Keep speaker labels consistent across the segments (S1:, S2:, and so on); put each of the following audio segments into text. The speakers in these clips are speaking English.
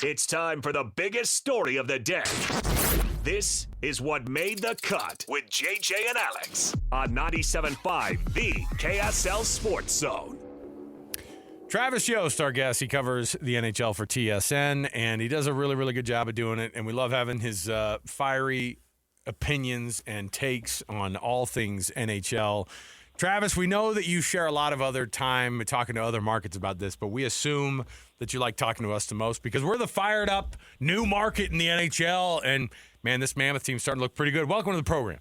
S1: It's time for the biggest story of the day. This is What Made the Cut with JJ and Alex on 97.5, the KSL Sports Zone.
S2: Travis Yost, our guest, he covers the NHL for TSN, and he does a really, really good job of doing it, and we love having his fiery opinions and takes on all things NHL. Travis, we know that you share a lot of other time talking to other markets about this, but we assume that you like talking to us the most because we're the fired up new market in the NHL, and, man, this Mammoth team's starting to look pretty good. Welcome to the program.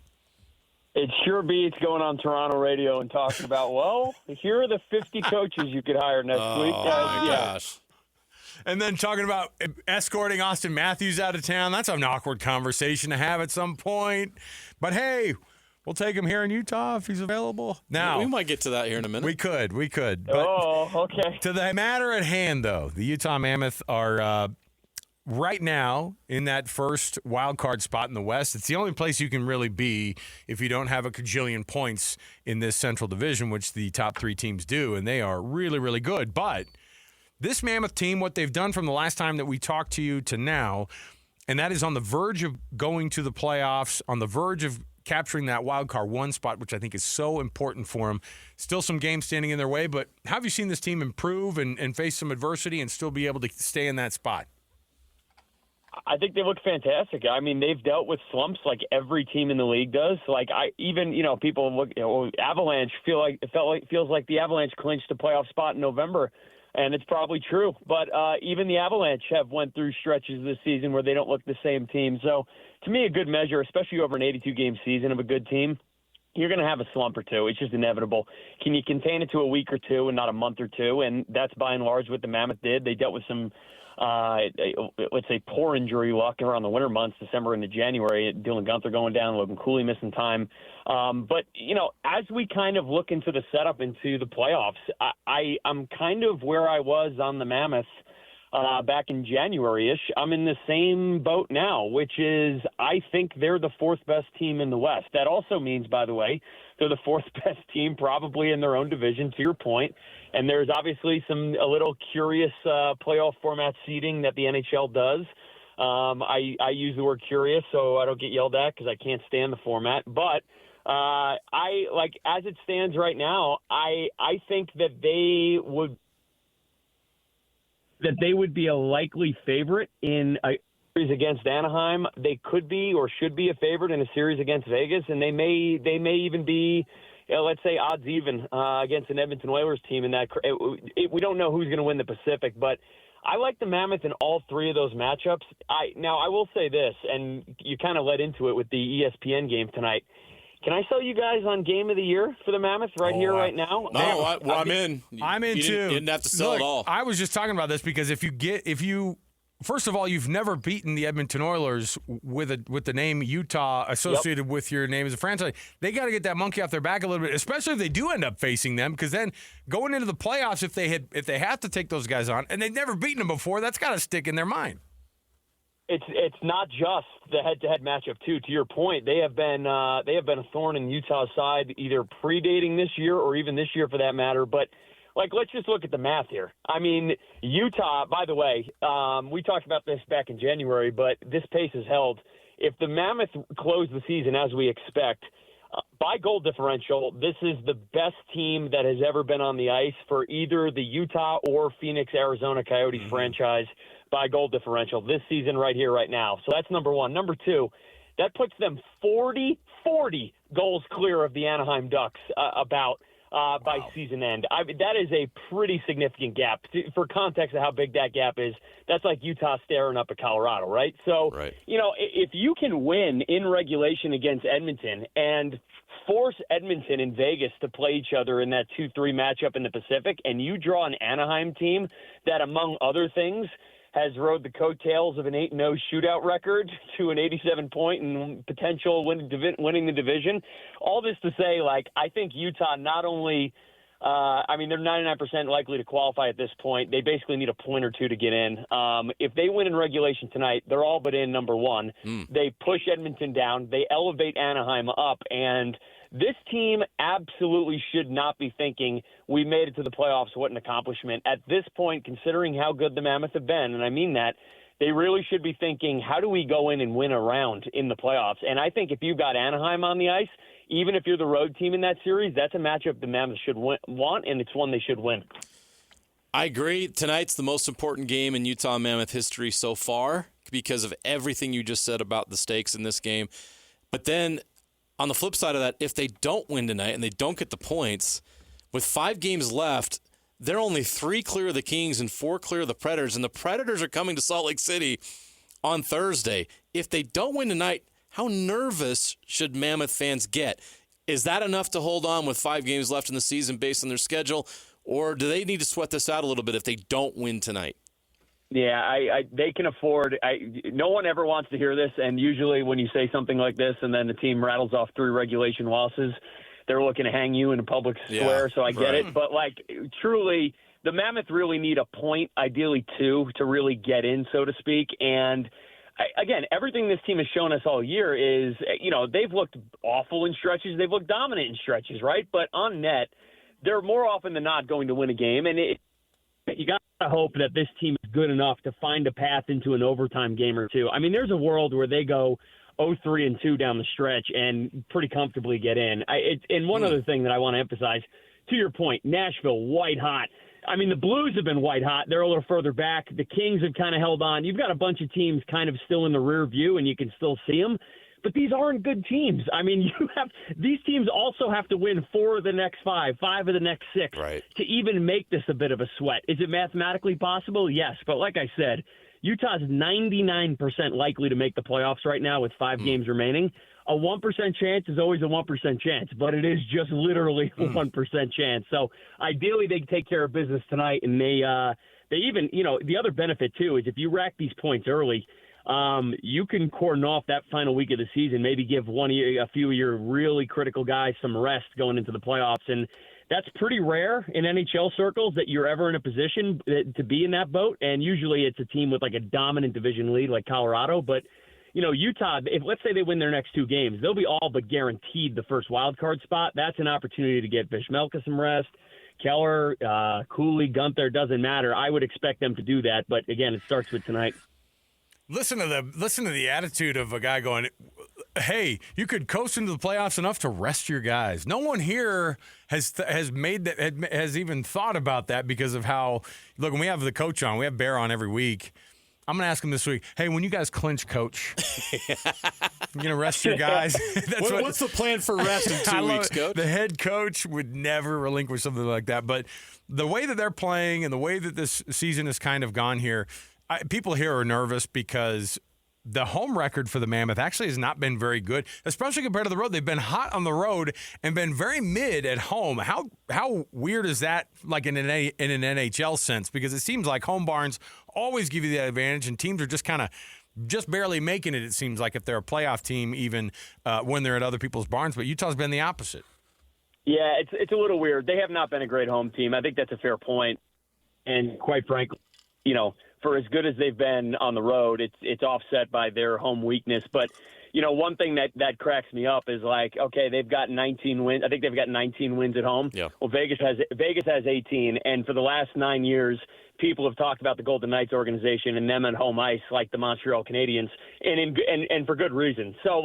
S3: It sure beats going on Toronto radio and talking about, well, here are the 50 coaches you could hire next week.
S2: Oh, my gosh. And then talking about escorting Austin Matthews out of town. That's an awkward conversation to have at some point. But, hey, we'll take him here in Utah if he's available. Now,
S4: we might get to that here in a minute.
S2: We could. But
S3: okay.
S2: To the matter at hand, though, the Utah Mammoth are right now in that first wild card spot in the West. It's the only place you can really be if you don't have a cajillion points in this Central Division, which the top three teams do, and they are really, really good. But this Mammoth team, what they've done from the last time that we talked to you to now, and that is on the verge of going to the playoffs, on the verge of capturing that wild card one spot, which I think is so important for them. Still some games standing in their way, but how have you seen this team improve and face some adversity and still be able to stay in that spot?
S3: I think they look fantastic. I mean, they've dealt with slumps like every team in the league does. Like people look, Avalanche feels like the Avalanche clinched a playoff spot in November, and it's probably true. But even the Avalanche have went through stretches this season where they don't look the same team. So to me, a good measure, especially over an 82-game season of a good team, you're going to have a slump or two. It's just inevitable. Can you contain it to a week or two and not a month or two? And that's by and large what the Mammoth did. They dealt with some let's say poor injury luck around the winter months, December into January. Dylan Guenther going down, Logan Cooley missing time. But, as we kind of look into the setup into the playoffs, I'm kind of where I was on the Mammoth back in January-ish. I'm in the same boat now, which is I think they're the fourth best team in the West. That also means, by the way, they're the fourth best team probably in their own division, to your point. And there's obviously a little curious playoff format seeding that the NHL does. I use the word curious so I don't get yelled at because I can't stand the format. But as it stands right now, I think that they would be a likely favorite in a series against Anaheim. They could be or should be a favorite in a series against Vegas, and they may even be, let's say, odds even against an Edmonton Oilers team. In that, we don't know who's going to win the Pacific, but I like the Mammoth in all three of those matchups. I will say this, and you kind of led into it with the ESPN game tonight. Can I sell you guys on Game of the Year for the Mammoth right now?
S4: No, I'm in.
S2: I'm in too.
S4: You didn't have to sell it all.
S2: I was just talking about this because first of all, you've never beaten the Edmonton Oilers with the name Utah associated with your name as a franchise. They got to get that monkey off their back a little bit, especially if they do end up facing them, because then going into the playoffs, if they have to take those guys on, and they've never beaten them before, that's got to stick in their mind.
S3: It's not just the head-to-head matchup too. To your point, they have been a thorn in Utah's side, either predating this year or even this year for that matter. But let's just look at the math here. I mean, Utah. By the way, we talked about this back in January, but this pace is held. If the Mammoth close the season as we expect, by goal differential, this is the best team that has ever been on the ice for either the Utah or Phoenix, Arizona Coyotes franchise by goal differential this season right here, right now. So that's number one. Number two, that puts them 40 goals clear of the Anaheim Ducks by season end. That is a pretty significant gap. For context of how big that gap is, that's like Utah staring up at Colorado, right? So, if you can win in regulation against Edmonton and force Edmonton and Vegas to play each other in that 2-3 matchup in the Pacific, and you draw an Anaheim team that, among other things, has rode the coattails of an 8-0 shootout record to an 87-point and potential winning the division. All this to say, I think Utah not only they're 99% likely to qualify at this point. They basically need a point or two to get in. If they win in regulation tonight, they're all but in number one. They push Edmonton down. They elevate Anaheim up, and This team absolutely should not be thinking we made it to the playoffs. What an accomplishment. At this point, considering how good the Mammoth have been, and I mean that, they really should be thinking, how do we go in and win a round in the playoffs? And I think if you've got Anaheim on the ice, even if you're the road team in that series, that's a matchup the Mammoth should want, and it's one they should win.
S4: I agree. Tonight's the most important game in Utah Mammoth history so far because of everything you just said about the stakes in this game. But then on the flip side of that, if they don't win tonight and they don't get the points, with 5 games left, they're only 3 clear of the Kings and 4 clear of the Predators, and the Predators are coming to Salt Lake City on Thursday. If they don't win tonight, how nervous should Mammoth fans get? Is that enough to hold on with 5 games left in the season based on their schedule, or do they need to sweat this out a little bit if they don't win tonight?
S3: Yeah, they can afford. No one ever wants to hear this, and usually when you say something like this and then the team rattles off 3 regulation losses, they're looking to hang you in a public square, so I get it. But, truly, the Mammoth really need a point, ideally 2, to really get in, so to speak. And, again, everything this team has shown us all year is, they've looked awful in stretches. They've looked dominant in stretches, right? But on net, they're more often than not going to win a game. And you got to hope that this team is good enough to find a path into an overtime game or two. I mean, there's a world where they go 0-3-2 down the stretch and pretty comfortably get in. And one other thing that I want to emphasize, to your point, Nashville, white hot. I mean, the Blues have been white hot. They're a little further back. The Kings have kind of held on. You've got a bunch of teams kind of still in the rear view, and you can still see them. But these aren't good teams. I mean, these teams also have to win 4 of the next 5 of the next 6 to even make this a bit of a sweat. Is it mathematically possible? Yes. But like I said, Utah's 99% likely to make the playoffs right now with 5 games remaining. A 1% chance is always a 1% chance, but it is just literally a 1% chance. So ideally they take care of business tonight, and they even, the other benefit too is if you rack these points early, you can cordon off that final week of the season, maybe give a few of your really critical guys some rest going into the playoffs. And that's pretty rare in NHL circles that you're ever in a position to be in that boat. And usually it's a team with like a dominant division lead like Colorado. But, Utah, let's say they win their next 2 games, they'll be all but guaranteed the first wild card spot. That's an opportunity to get Vishmelka some rest. Keller, Cooley, Gunther, doesn't matter. I would expect them to do that. But again, it starts with tonight.
S2: Listen to the attitude of a guy going, hey, you could coast into the playoffs enough to rest your guys. No one here has even thought about that because of how, look, when we have the coach on, we have Bear on every week. I'm going to ask him this week, hey, when you guys clinch, coach, you going to rest your guys?
S4: What's the plan for rest in 2 weeks, coach?
S2: The head coach would never relinquish something like that. But the way that they're playing and the way that this season has kind of gone here, people here are nervous because the home record for the Mammoth actually has not been very good, especially compared to the road. They've been hot on the road and been very mid at home. How weird is that, like in an NHL sense? Because it seems like home barns always give you the advantage, and teams are just barely making it, it seems like, if they're a playoff team, even when they're at other people's barns. But Utah's been the opposite.
S3: Yeah, it's a little weird. They have not been a great home team. I think that's a fair point. And quite frankly, for as good as they've been on the road, it's offset by their home weakness. But, one thing that cracks me up is like, okay, they've got 19 wins. I think they've got 19 wins at home. Yeah. Well, Vegas has 18. And for the last 9 years, people have talked about the Golden Knights organization and them on home ice like the Montreal Canadiens, and for good reason. So,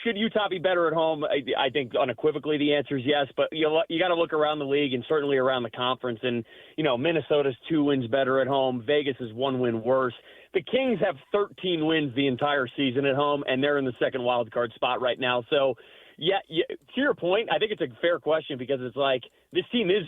S3: should Utah be better at home? I think unequivocally the answer is yes, but you got to look around the league and certainly around the conference. And, Minnesota's 2 wins better at home. Vegas is 1 win worse. The Kings have 13 wins the entire season at home, and they're in the second wild card spot right now. So, yeah, to your point, I think it's a fair question because it's like this team is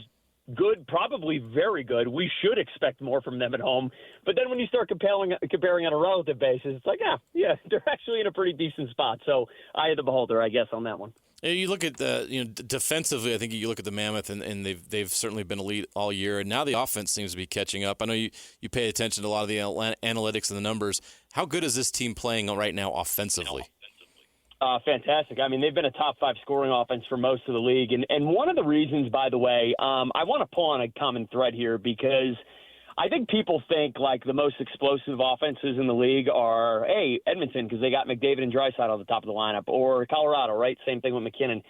S3: good, probably very good. We should expect more from them at home. But then when you start comparing on a relative basis, it's like, yeah, they're actually in a pretty decent spot. So eye of the beholder, I guess, on that one.
S4: You look at defensively, I think you look at the Mammoth, and they've certainly been elite all year. And now the offense seems to be catching up. I know you pay attention to a lot of the analytics and the numbers. How good is this team playing right now offensively?
S3: Fantastic. I mean, they've been a top 5 scoring offense for most of the league. And one of the reasons, by the way, I want to pull on a common thread here because I think people think like the most explosive offenses in the league are, hey, Edmonton, because they got McDavid and Draisaitl at the top of the lineup, or Colorado, right? Same thing with McKinnon.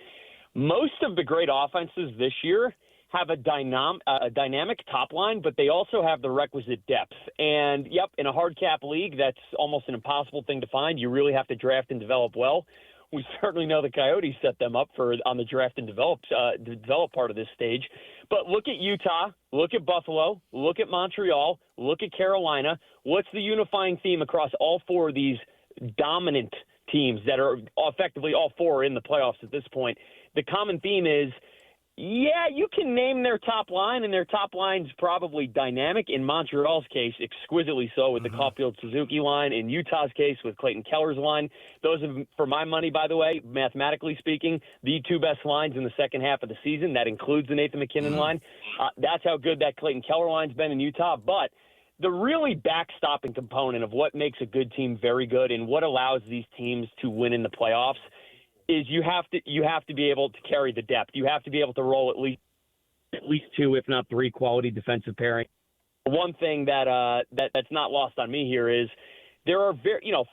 S3: Most of the great offenses this year have a dynamic top line, but they also have the requisite depth. And, yep, in a hard cap league, that's almost an impossible thing to find. You really have to draft and develop well. We certainly know the Coyotes set them up on the draft and develop part of this stage. But look at Utah, look at Buffalo, look at Montreal, look at Carolina. What's the unifying theme across all four of these dominant teams that are effectively all four in the playoffs at this point? The common theme is, yeah, you can name their top line, and their top line's probably dynamic. In Montreal's case, exquisitely so with the Caulfield-Suzuki line. In Utah's case, with Clayton Keller's line. Those are, for my money, by the way, mathematically speaking, the two best lines in the second half of the season. That includes the Nathan McKinnon line. That's how good that Clayton Keller line's been in Utah. But the really backstopping component of what makes a good team very good and what allows these teams to win in the playoffs is you have to be able to carry the depth. You have to be able to roll at least two, if not three, quality defensive pairings. One thing that's not lost on me here is there are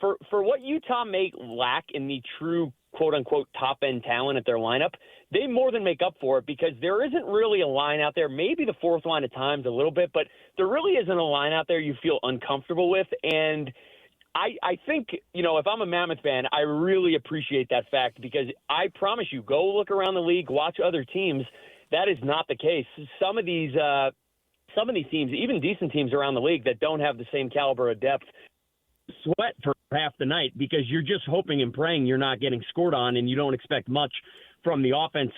S3: for what Utah may lack in the true quote unquote top end talent at their lineup, they more than make up for it because there isn't really a line out there. Maybe the fourth line at times a little bit, but there really isn't a line out there you feel uncomfortable with. And I think, if I'm a Mammoth fan, I really appreciate that fact because I promise you, go look around the league, watch other teams. That is not the case. Some of these teams, even decent teams around the league that don't have the same caliber of depth, sweat for half the night because you're just hoping and praying you're not getting scored on and you don't expect much from the offense,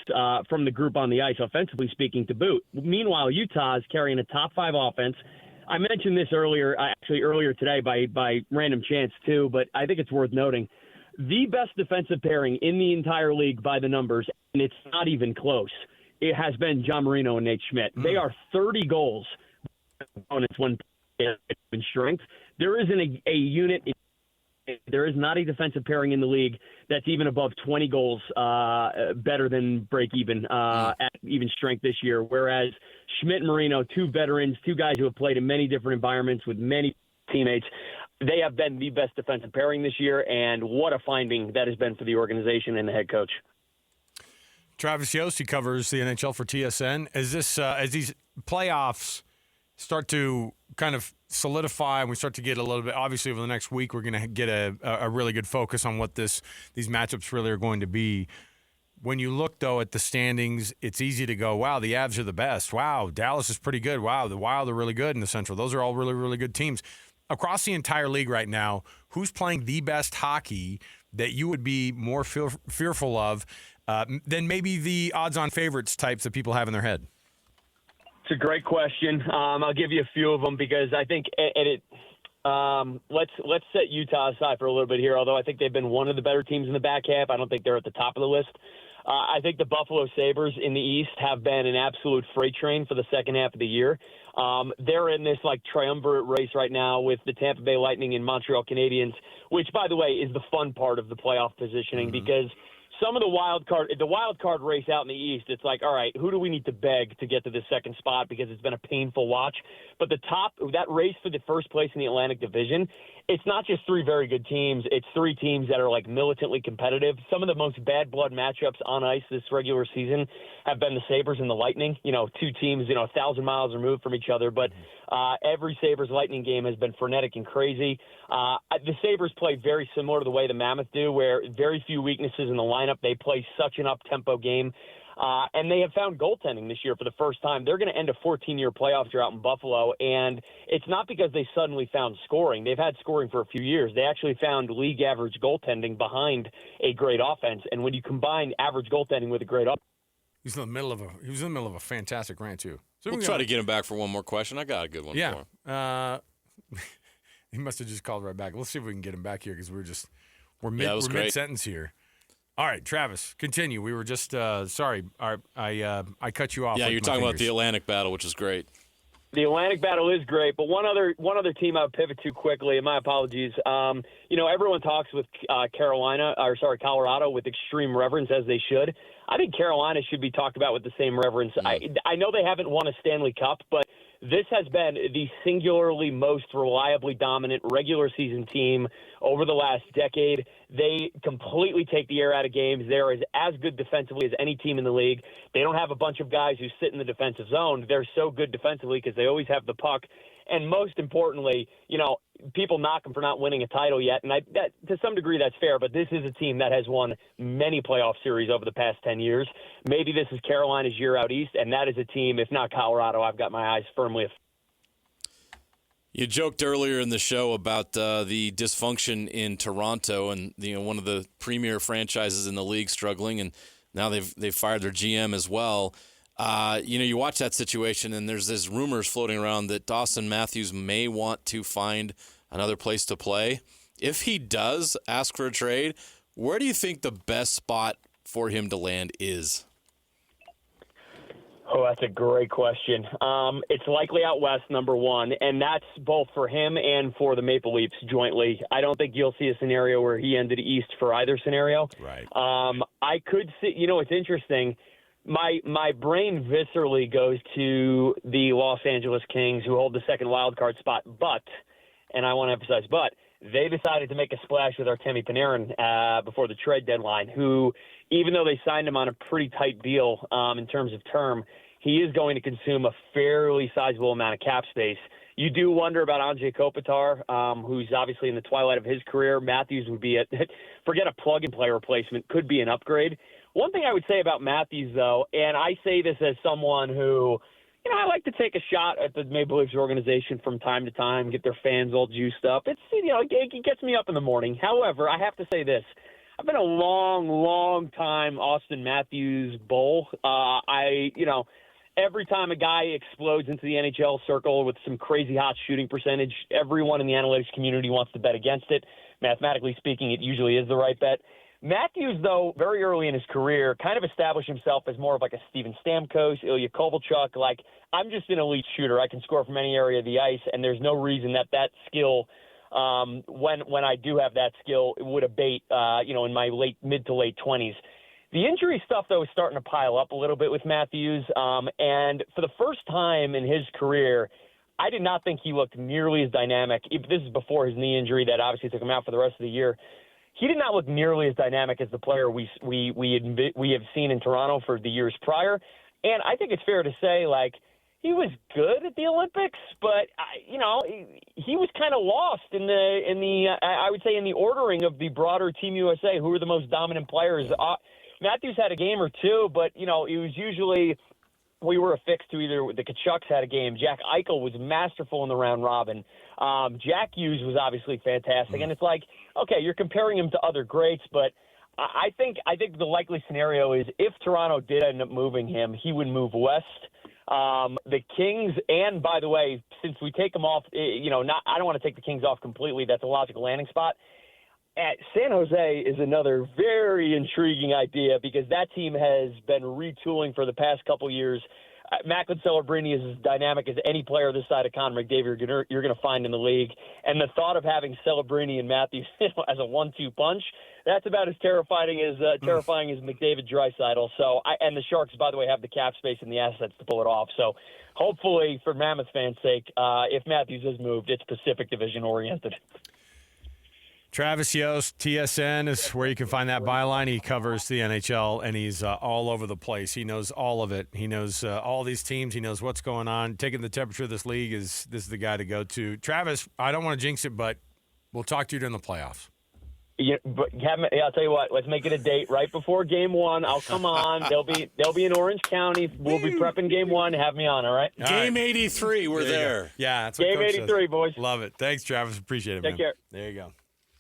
S3: from the group on the ice, offensively speaking, to boot. Meanwhile, Utah is carrying a top five offense. I mentioned this earlier today by random chance too, but I think it's worth noting. The best defensive pairing in the entire league by the numbers, and it's not even close, it has been John Marino and Nate Schmidt. They are 30 goals opponents when in strength. There isn't a unit. There is not a defensive pairing in the league that's even above 20 goals better than break even at even strength this year. Whereas Schmidt and Marino, two veterans, two guys who have played in many different environments with many teammates, they have been the best defensive pairing this year. And what a finding that has been for the organization and the head coach.
S2: Travis Yost, he covers the NHL for TSN. As these playoffs start to kind of solidify and we start to get a little bit, obviously over the next week, we're going to get a really good focus on what these matchups really are going to be. When you look, though, at the standings, it's easy to go, wow, the Avs are the best. Wow, Dallas is pretty good. Wow, the Wild are really good in the Central. Those are all really, really good teams. Across the entire league right now, who's playing the best hockey that you would be more fearful of than maybe the odds-on favorites types that people have in their head?
S3: It's a great question. I'll give you a few of them because I think let's set Utah aside for a little bit here, although I think they've been one of the better teams in the back half. I don't think they're at the top of the list. I think the Buffalo Sabres in the East have been an absolute freight train for the second half of the year. They're in this triumvirate race right now with the Tampa Bay Lightning and Montreal Canadiens, which, by the way, is the fun part of the playoff positioning because some of the wild card race out in the East, it's like, all right, who do we need to beg to get to the second spot because it's been a painful watch. But that race for the first place in the Atlantic Division, it's not just three very good teams. It's three teams that are militantly competitive. Some of the most bad blood matchups on ice this regular season have been the Sabres and the Lightning. Two teams, 1,000 miles removed from each other. But every Sabres Lightning game has been frenetic and crazy. The Sabres play very similar to the way the Mammoth do, where very few weaknesses in the lineup. They play such an up-tempo game. And they have found goaltending this year for the first time. They're going to end a 14-year playoff drought in Buffalo, and it's not because they suddenly found scoring. They've had scoring for a few years. They actually found league average goaltending behind a great offense, and when you combine average goaltending with a great offense,
S2: he was in the middle of a fantastic rant too. So
S4: we'll try to get him back for one more question. I got a good one for him.
S2: He must have just called right back. Let's see if we can get him back here because we're mid-sentence here. All right, Travis, continue. We were just sorry. I cut you off.
S4: Yeah, you're talking about the Atlantic battle, which is great.
S3: The Atlantic battle is great, but one other team I would pivot to quickly, and my apologies. Everyone talks with Colorado with extreme reverence, as they should. I think Carolina should be talked about with the same reverence. I know they haven't won a Stanley Cup, but this has been the singularly most reliably dominant regular season team over the last decade. They completely take the air out of games. They're as good defensively as any team in the league. They don't have a bunch of guys who sit in the defensive zone. They're so good defensively because they always have the puck. And most importantly, people knock them for not winning a title yet. And that, to some degree, that's fair. But this is a team that has won many playoff series over the past 10 years. Maybe this is Carolina's year out east. And that is a team, if not Colorado, I've got my eyes firmly.
S4: You joked earlier in the show about the dysfunction in Toronto and one of the premier franchises in the league struggling, and now they've fired their GM as well. You watch that situation, and there's this rumors floating around that Dawson Matthews may want to find another place to play. If he does ask for a trade, where do you think the best spot for him to land is?
S3: Oh, that's a great question. It's likely out west, number one, and that's both for him and for the Maple Leafs jointly. I don't think you'll see a scenario where he ended east for either scenario.
S2: Right.
S3: I could see, it's interesting. My brain viscerally goes to the Los Angeles Kings, who hold the second wild card spot, and I want to emphasize, they decided to make a splash with Artemi Panarin before the trade deadline, who, even though they signed him on a pretty tight deal in terms of term, he is going to consume a fairly sizable amount of cap space. You do wonder about Anze Kopitar, who's obviously in the twilight of his career. Matthews would be forget a plug-and-play replacement, could be an upgrade. One thing I would say about Matthews, though, and I say this as someone who, I like to take a shot at the Maple Leafs organization from time to time, get their fans all juiced up. It gets me up in the morning. However, I have to say this. I've been a long, long time Auston Matthews bull. Every time a guy explodes into the NHL circle with some crazy hot shooting percentage, everyone in the analytics community wants to bet against it. Mathematically speaking, it usually is the right bet. Matthews, though, very early in his career, kind of established himself as more of like a Steven Stamkos, Ilya Kovalchuk. Like, I'm just an elite shooter. I can score from any area of the ice, and there's no reason that skill, when I do have that skill, it would abate, in my mid to late 20s. The injury stuff, though, is starting to pile up a little bit with Matthews. And for the first time in his career, I did not think he looked nearly as dynamic. This is before his knee injury that obviously took him out for the rest of the year. He did not look nearly as dynamic as the player we have seen in Toronto for the years prior. And I think it's fair to say, he was good at the Olympics, but he was kind of lost in the ordering of the broader Team USA, who were the most dominant players. Matthews had a game or two, but it was usually we were affixed to either the Kachucks had a game. Jack Eichel was masterful in the round robin. Jack Hughes was obviously fantastic, and it's okay, you're comparing him to other greats, but I think the likely scenario is if Toronto did end up moving him, he would move west. The Kings, and by the way, since we take them off, I don't want to take the Kings off completely. That's a logical landing spot. At San Jose is another very intriguing idea because that team has been retooling for the past couple years. Macklin Celebrini is as dynamic as any player this side of Connor McDavid you're going to find in the league. And the thought of having Celebrini and Matthews as a 1-2 punch, that's about as terrifying as McDavid Draisaitl. So, and the Sharks, by the way, have the cap space and the assets to pull it off. So hopefully, for Mammoth fans' sake, if Matthews is moved, it's Pacific Division oriented.
S2: Travis Yost, TSN is where you can find that byline. He covers the NHL, and he's all over the place. He knows all of it. He knows all these teams. He knows what's going on. Taking the temperature of this league this is the guy to go to. Travis, I don't want to jinx it, but we'll talk to you during the playoffs.
S3: Yeah, but I'll tell you what. Let's make it a date right before Game 1. I'll come on. They'll be in Orange County. We'll be prepping Game 1. Have me on. All right.
S4: Game 83. We're there.
S2: Yeah, that's what
S3: Game
S2: Coach
S3: 83,
S2: says.
S3: boys.
S2: Love it. Thanks, Travis. Appreciate it.
S3: Take
S2: man.
S3: care.
S2: There you go.